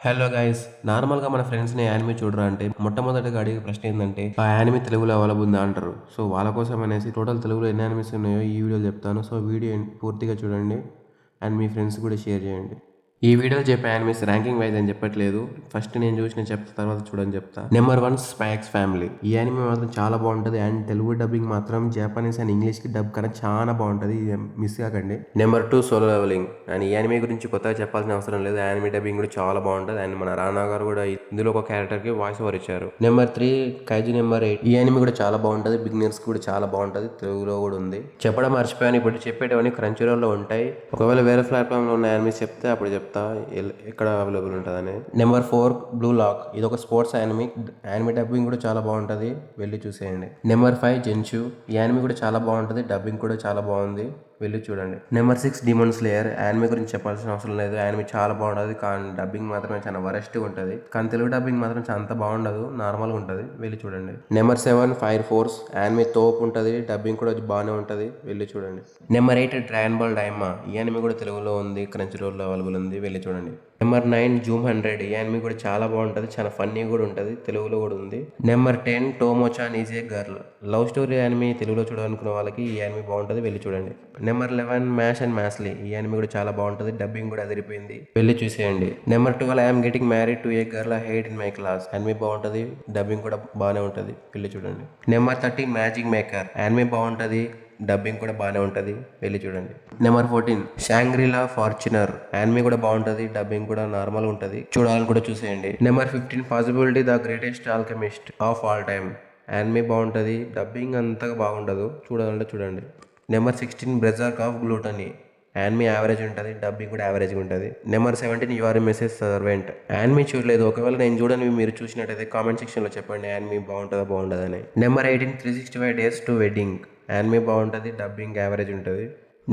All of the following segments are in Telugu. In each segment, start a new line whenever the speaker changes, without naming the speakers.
హలో గైస్, నార్మల్గా మన ఫ్రెండ్స్ని యానిమే చూడరా అంటే మొట్టమొదటిగా అడిగే ప్రశ్న ఏంటంటే ఆ యానిమే తెలుగులో అవైలబుల్ ఉందా అంటారు. సో వాళ్ళ కోసం అనేసి టోటల్ తెలుగులో ఎన్ని యానిమేస్ ఉన్నాయో ఈ వీడియోలో చెప్తాను. సో వీడియో పూర్తిగా చూడండి అండ్ మీ ఫ్రెండ్స్ కూడా షేర్ చేయండి. ఈ వీడియోలో చెప్పే యానిమేస్ ర్యాంకింగ్ వైజ్ అని చెప్పట్లేదు. ఫస్ట్ నేను చూసిన చెప్తా, తర్వాత చూడని చెప్తా. Number 1 spy x family. ఈ యానిమే మాత్రం చాలా బాగుంటుంది అండ్ తెలుగు డబ్బింగ్ మాత్రం జపనీస్ అండ్ ఇంగ్లీష్ కి డబ్ కన్నా చాలా బాగుంటుంది. ఇది మిస్ కాకండి. Number 2 solo leveling. అండ్ ఈ యానిమే గురించి కొత్తగా చెప్పాల్సిన అవసరం లేదు. యానిమే డబ్బింగ్ కూడా చాలా బాగుంటుంది అండ్ మన రానా గారు కూడా ఇందులో ఒక క్యారెక్టర్ కి వాయిస్ ఓవర్ ఇచ్చారు. Number 3 kaiju number 8. ఈ యానిమే కూడా చాలా బాగుంటుంది. బిగినర్స్ కూడా చాలా బాగుంటుంది. తెలుగులో కూడా ఉంది. చెప్పడం మర్చిపోయాను, ఇప్పుడు చెప్పేటవన్నీ క్రంచీరోల్ లో ఉంటాయి. ఒకవేళ వేరే ప్లాట్ఫామ్ లో ఉన్న యానిమేస్ చెప్తే అప్పుడు చెప్తా ఎక్కడ అవైలబుల్ ఉంటుందని. Number 4 blue lock. ఇది ఒక స్పోర్ట్స్ యానిమే. యానిమే డబ్బింగ్ కూడా చాలా బాగుంటుంది, వెళ్ళి చూసేయండి. నెంబర్ 5 జెన్షు. ఈ యానిమే కూడా చాలా బాగుంటుంది, డబ్బింగ్ కూడా చాలా బాగుంది, వెళ్ళి చూడండి. Number 6 demon slayer. యానిమే గురించి చెప్పాల్సిన అవసరం లేదు. యానిమే చాలా బాగుంటుంది, కానీ డబ్బింగ్ మాత్రమే చాలా వరస్ట్గా ఉంటుంది. కానీ తెలుగు డబ్బింగ్ మాత్రం అంత బాగుండదు, నార్మల్గా ఉంటుంది, వెళ్ళి చూడండి. Number 7 fire force. యానిమే తోపు ఉంటుంది, డబ్బింగ్ కూడా బాగానే ఉంటుంది, వెళ్ళి చూడండి. Number 8 Dragon Ball Daima. ఈ యానిమే కూడా తెలుగులో ఉంది, క్రంచ్ రోల్లో అవైలబుల్ ఉంది, వెళ్ళి చూడండి. Number 9 Zoom 100. ఈ యానిమే కూడా చాలా బాగుంటుంది, చాలా ఫన్నీ కూడా ఉంటుంది, తెలుగులో కూడా ఉంది. Number 10 Tomochan is a girl. Love story anime తెలుగులో చూడాలనుకున్న వాళ్ళకి ఈ యానిమే బాగుంటుంది, వెళ్ళి చూడండి. Number 11 Mash and Mashle. ఈ యానిమే కూడా చాలా బాగుంటుంది, డబ్బింగ్ కూడా అదిరిపోయింది, వెళ్ళి చూసేయండి. Number 12 I'm getting married to A girl I hate in my class. Anime బాగుంటుంది, డబ్బింగ్ కూడా బాగానే ఉంటుంది, వెళ్ళి చూడండి. Number 13 magic maker. యానిమే బాగుంటుంది, డబ్బింగ్ కూడా బాగానే ఉంటుంది, వెళ్ళి చూడండి. Number 14 షాంగ్రీలా Fortuner. యానిమే కూడా బాగుంటుంది, డబ్బింగ్ కూడా నార్మల్ ఉంటుంది, చూడాలని కూడా చూసేయండి. Number 15 possibility the greatest alchemist of all time. Anime బాగుంటుంది, డబ్బింగ్ అంతగా బాగుండదు, చూడాలంటే చూడండి. Number 16 Berserk of gluttony. Anime average ఉంటుంది, డబ్బింగ్ కూడా యావరేజ్గా ఉంటుంది. Number 17 your message servant. Anime చూడలేదు, ఒకవేళ నేను చూడని మీరు చూసినట్టయితే కామెంట్ సెక్షన్లో చెప్పండి యానిమే బాగుంటుందా బాగుంటుందని. Number 18 365 days to wedding. Anime బాగుంటుంది, డబ్బింగ్ యావరేజ్ ఉంటుంది.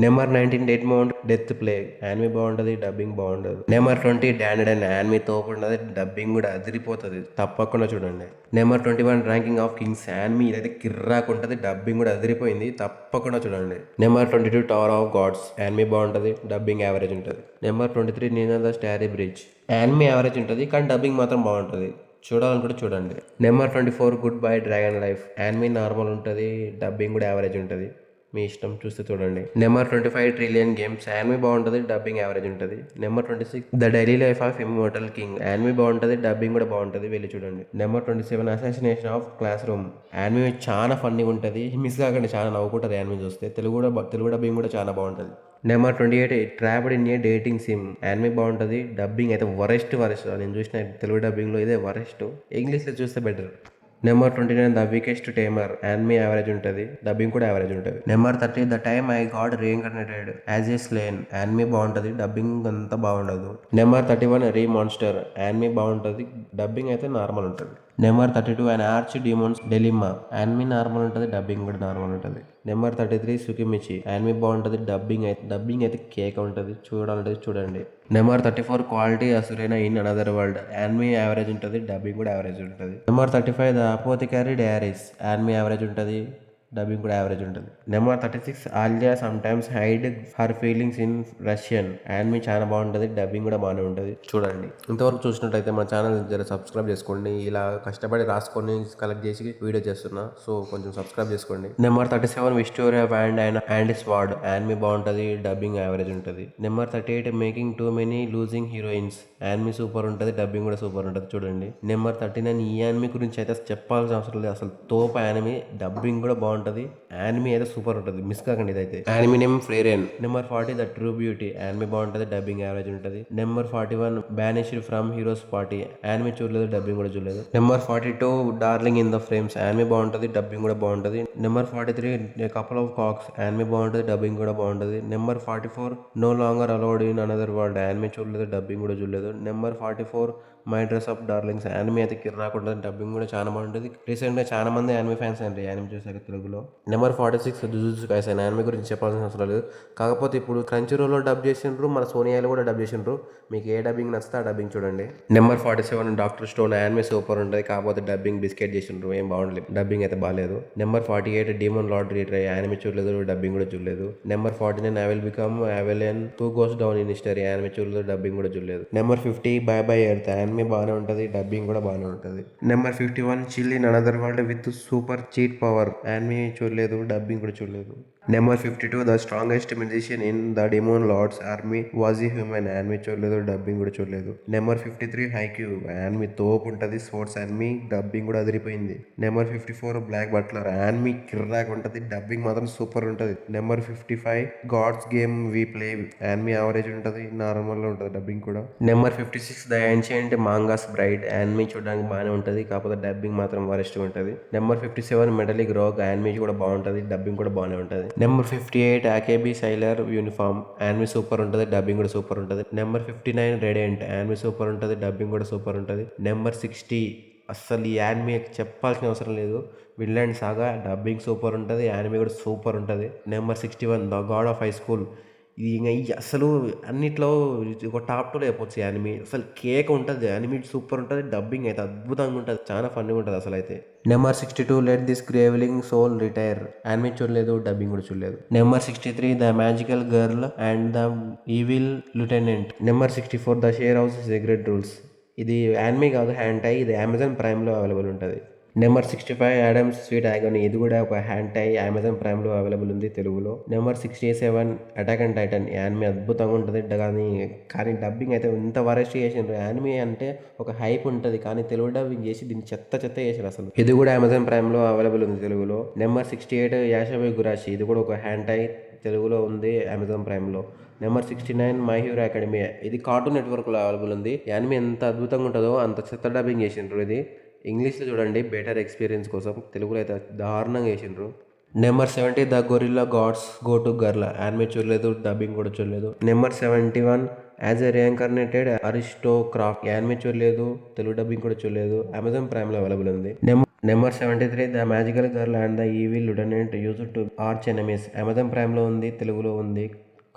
Number 19 dead mount death play. Anime బాగుంటుంది, డబ్బింగ్ బాగుండదు. Number 20 Dandadan. యానిమే తోపు ఉంటుంది, డబ్బింగ్ కూడా అదిరిపోతుంది, తప్పకుండా చూడండి. Number 21 ranking of kings. Anime ఇదైతే కిర్రాక్ ఉంటుంది, డబ్బింగ్ కూడా అదిరిపోయింది, తప్పకుండా చూడండి. Number 22 tower of gods. Anime బాగుంటుంది, డబ్బింగ్ యావరేజ్ ఉంటుంది. Number 23 Nina the starry bridge. Anime average ఉంటుంది, కానీ డబ్బింగ్ మాత్రం బాగుంటుంది, చూడాలనుకుంటే చూడండి. Number 24 good bye dragon life. Anime normal ఉంటుంది, డబ్బింగ్ కూడా యావరేజ్ ఉంటుంది, మీ ఇష్టం, చూస్తే చూడండి. Number 25 trillion games. యానిమే బాగుంటుంది, డబ్బింగ్ యావరేజ్ ఉంటుంది. Number 26 the daily life of immortal king. Anime బాగుంటుంది, డబ్బింగ్ కూడా బాగుంటుంది, వెళ్ళి చూడండి. Number 27 assassination of class room. Anime చాలా ఫన్నీగా ఉంటుంది, మిస్ కాకండి, చాలా నవ్వుకుంటుంది యానిమే చూస్తే. తెలుగు డబ్బింగ్ కూడా చాలా బాగుంటుంది. Number 28 trapped in a dating sim. Anime బాగుంటుంది, డబ్బింగ్ అయితే వరెస్ట్ నేను చూసిన తెలుగు డబ్బింగ్లో ఇదే వరెస్ట్, ఇంగ్లీష్లో చూస్తే better. Number 29 the weakest tamer. Anime average ఉంటుంది, డబ్బింగ్ కూడా యావరేజ్ ఉంటుంది. Number 30 the time I got reincarnated as a slime. Anime బాగుంటుంది, డబ్బింగ్ అంతా బాగుండదు. Number 31 re monster. యానిమే బాగుంటుంది, డబ్బింగ్ అయితే నార్మల్ ఉంటుంది. Number 32 and arch demons dilemma. Anime normal ఉంటుంది, డబ్బింగ్ కూడా నార్మల్ ఉంటుంది. Number 33 Tsukimichi. యానిమే బాగుంటుంది, డబ్బింగ్ అయితే కేక్ ఉంటుంది, చూడాలంటే చూడండి. Number 34 quality assurance in another world. Anime average ఉంటుంది, డబ్బింగ్ కూడా యావరేజ్ ఉంటుంది. Number 35 the apothecary diaries. Anime average ఉంటుంది, డబ్బింగ్ కూడా యావరేజ్ ఉంటుంది. Number 36 Alya sometimes hide her feelings in Russian. Anime చాలా బాగుంటుంది, డబ్బింగ్ కూడా బాగానే ఉంటుంది, చూడండి. ఇంతవరకు చూసినట్టయితే మన ఛానల్ జర సబ్స్క్రైబ్ చేసుకోండి. ఇలా కష్టపడి రాసుకొని కలెక్ట్ చేసి వీడియో చేస్తున్నా, సో కొంచెం సబ్స్క్రైబ్ చేసుకోండి. Number 37 Wistoria wand and sword. Anime బాగుంటుంది, డబ్బింగ్ యావరేజ్ ఉంటుంది. Number 38 making too many losing heroines. Anime super ఉంటుంది, డబ్బింగ్ కూడా సూపర్ ఉంటుంది, చూడండి. నెంబర్ 39 ఈ యానిమే గురించి అయితే చెప్పాల్సిన అవసరం లేదు, అసలు తోపు యానిమే, డబ్బింగ్ కూడా బాగుంటుంది, యానిమే అయితే సూపర్ ఉంటుంది, మిస్ కాకండి ఇదైతే. Anime name Frieren. Number 40 the true beauty. Anime బాగుంటుంది, డబ్బింగ్ యావరేజ్ ఉంటుంది. Number 41 banished from heroes party. Anime చూడలేదు, డబ్బింగ్ కూడా చూడలేదు. Number 42 darling in the frames. Anime బాగుంటుంది, డబ్బింగ్ కూడా బాగుంటుంది. Number 43 couple of cuckoos. Anime బాగుంటుంది, డబ్బింగ్ కూడా బాగుంటుంది. Number 44 no longer allowed in another world. Anime చూడలేదు, డబ్బింగ్ కూడా చూడలేదు. Number 44 my dress of darlings. Anime అయితే కిర్రాకుండా, డబ్బింగ్ కూడా చాలా బాగుంటుంది. రీసెంట్గా చాలా మంది యానిమే ఫ్యాన్స్ అండి యానిమే చూసాక తెలుగు తెలుగులో. నెంబర్ 46 జుజుత్సు కైసెన్ యానిమే గురించి చెప్పాల్సిన అవసరం లేదు. కాకపోతే ఇప్పుడు క్రంచీరోల్లో డబ్ చేసిండ్రు, మన సోనియాలో కూడా డబ్ చేసిండ్రు. మీకు ఏ డబ్బింగ్ నచ్చితే ఆ డబ్బింగ్ చూడండి. Number 47 doctor stone anime super ఉంటుంది. కాకపోతే డబ్బింగ్ బిస్కెట్ చేసిండ్రు, ఏం బాగుండలేదు. డబ్బింగ్ అయితే బాగాలేదు. Number 48 demon lord retry anime చూడలేదు, డబ్బింగ్ కూడా చూడలేదు. Number 49 I will become a villain to goes down in history anime చూడలేదు, డబ్బింగ్ కూడా చూడలేదు. Number 50 bye bye earth anime బాగానే ఉంటుంది, డబ్బింగ్ కూడా బాగానే ఉంటుంది. Number 51 chill in another world with super cheat power anime చూడలేదు, డబ్బింగ్ కూడా చూడలేదు. Number 52 the strongest musician in the demon lord's army was a human anime చూడలేదు, డబ్బింగ్ కూడా చూడలేదు. నెంబర్ 53 హైక్యూ యానిమే తోపు ఉంటుంది, స్పోర్ట్స్ యానిమే, డబ్బింగ్ కూడా అదిరిపోయింది. నెంబర్ 54 బ్లాక్ బట్లర్ యానిమే కిర్రాక్ ఉంటుంది, డబ్బింగ్ మాత్రం సూపర్ ఉంటుంది. Number 55 gods game we play anime average ఉంటుంది, నార్మల్ ఉంటుంది, డబ్బింగ్ కూడా. Number 56 the ancient magus bride anime చూడడానికి బాగానే ఉంటుంది, కాకపోతే డబ్బింగ్ మాత్రం వరెస్ట్ ఉంటుంది. నెంబర్ 57 మెటలిక్ రాక్ యానిమే కూడా బాగుంటుంది, డబ్బింగ్ కూడా బాగానే ఉంటుంది. Number 58 Akebi sailor uniform anime super ఉంటుంది, డబ్బింగ్ కూడా సూపర్ ఉంటుంది. నెంబర్ 59 రెడెంట్ యానిమే సూపర్ ఉంటుంది, డబ్బింగ్ కూడా సూపర్ ఉంటుంది. నెంబర్ 60 అస్సలు ఈ యానిమే చెప్పాల్సిన అవసరం లేదు, విన్లాండ్ సాగా, డబ్బింగ్ సూపర్ ఉంటుంది, యానిమే కూడా సూపర్ ఉంటుంది. Number 61 the god of high school, ఇది ఇంకా అసలు అన్నిట్లో ఒక టాప్ 2లో చెప్పొచ్చు. యానిమే అసలు కేక్ ఉంటుంది, యానిమే సూపర్ ఉంటుంది, డబ్బింగ్ అయితే అద్భుతంగా ఉంటుంది, చాలా ఫన్గా ఉంటుంది అసలు అయితే. Number 62 let this grieving soul retire anime చూడలేదు, డబ్బింగ్ కూడా చూడలేదు. Number 63 the magical girl and the evil lieutenant. Number 64 the share house secret rules, ఇది యానిమే కాదు, హ్యాండ్ టై, ఇది అమెజాన్ ప్రైమ్లో అవైలబుల్ ఉంటుంది. నెంబర్ 65 యాడమ్స్ స్వీట్ ఆగోనీ, ఇది కూడా ఒక హ్యాండ్ టై, అమెజాన్ ప్రైమ్లో అవైలబుల్ ఉంది తెలుగులో. Number 67 attack and titan anime అద్భుతంగా ఉంటుంది, కానీ డబ్బింగ్ అయితే ఇంత వరెస్ట్ చేసిండ్రు. యానిమే అంటే ఒక హైప్ ఉంటుంది, కానీ తెలుగు డబ్బింగ్ చేసి దీన్ని చెత్త చేసారు అసలు. ఇది కూడా అమెజాన్ ప్రైమ్లో అవైలబుల్ ఉంది తెలుగులో. నెంబర్ 68 యాషాబి గురాషి, ఇది కూడా ఒక హ్యాండ్ టై, తెలుగులో ఉంది అమెజాన్ ప్రైమ్లో. నెంబర్ 69 మై హీరో అకాడమియా, ఇది కార్టూన్ నెట్వర్క్లో అవైలబుల్ ఉంది. యానిమే ఎంత అద్భుతంగా ఉంటుందో అంత చెత్త డబ్బింగ్ చేసిండ్రు. ఇది ఇంగ్లీష్లో చూడండి బెటర్ ఎక్స్పీరియన్స్ కోసం, తెలుగులో అయితే దారుణంగా వేసిండ్రు. Number 70 the gorilla gods go to girl anime చూడలేదు, డబ్బింగ్ కూడా చూడలేదు. Number 71 as a reincarnated aristocrat anime చూడలేదు, తెలుగు డబ్బింగ్ కూడా చూడలేదు, అమెజాన్ ప్రైమ్లో అవైలబుల్ ఉంది. Number 73 the magical girl and the evil lieutenant used to arch enemies Amazon ప్రైమ్లో ఉంది, తెలుగులో ఉంది,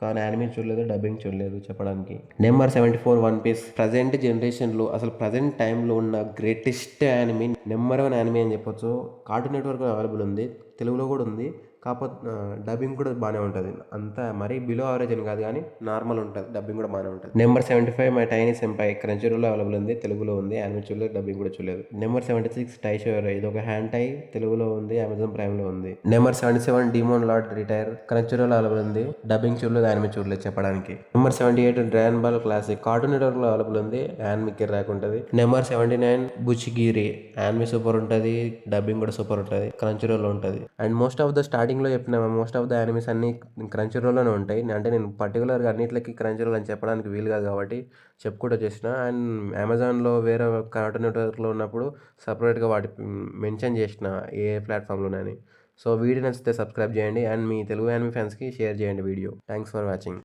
కానీ యానిమే చూడలేదు, డబ్బింగ్ చూడలేదు చెప్పడానికి. నెంబర్ 74 వన్ పీస్, ప్రజెంట్ జనరేషన్లో అసలు ప్రజెంట్ టైంలో ఉన్న గ్రేటెస్ట్ యానిమే, నెంబర్ 1 యానిమే అని చెప్పొచ్చు. కార్టూన్ నెట్వర్క్ అవైలబుల్ ఉంది, తెలుగులో కూడా ఉంది, కాకపోతే డబ్బింగ్ కూడా బాగానే ఉంటుంది. అంత మరీ బిలో యావరేజ్ అని కాదు, కానీ నార్మల్ ఉంటుంది, డబ్బింగ్ కూడా బాగానే ఉంటుంది. నెంబర్ 75 మై టైనీ సెంపై క్రంచీరోల్లో అవైలబుల్ ఉంది, తెలుగులో ఉంది, యానిమే చూడలేదు, డబ్బింగ్ కూడా చూడలేదు. నెంబర్ 76 టైషోర్, ఇది ఒక హ్యాండ్ టై, తెలుగులో ఉంది, అమెజాన్ ప్రైమ్లో ఉంది. నెంబర్ 77 డీమోన్ లార్డ్ రిటైర్ క్రంచీరోల్లో అవైలబుల్ ఉంది, డబ్బింగ్ చూడలేదు, యానిమే చూడలేదు చెప్పడానికి. Number 78 dragon ball classic cartoon నెట్వర్క్లో అవైలబుల్ ఉంది, యానిమే కిర్రాక్ ఉంటుంది. నెంబర్ 79 బుచ్చిగిరి యానిమే సూపర్ ఉంటుంది, డబ్బింగ్ కూడా సూపర్ ఉంటుంది, క్రంచీరోల్లో ఉంటుంది. అండ్ మోస్ట్ ఆఫ్ ద స్టార్టింగ్లో చెప్పిన మోస్ట్ ఆఫ్ ద యానిమేస్ అన్ని క్రంచీరోల్లోనే ఉంటాయి. అంటే నేను పర్టికులర్గా అన్నిట్లకి క్రంచీరోల్ అని చెప్పడానికి వీలు కాదు కాబట్టి చెప్పుకుంటూ చేసిన. అండ్ అమెజాన్లో వేరే కార్టూన్ నెట్వర్క్లో ఉన్నప్పుడు సపరేట్గా వాటి మెన్షన్ చేసిన ఏ ప్లాట్ఫామ్లోనని. సో వీడియో నచ్చితే సబ్స్క్రైబ్ చేయండి, అండ్ మీ తెలుగు యానిమే ఫ్యాన్స్కి షేర్ చేయండి వీడియో. Thanks for watching.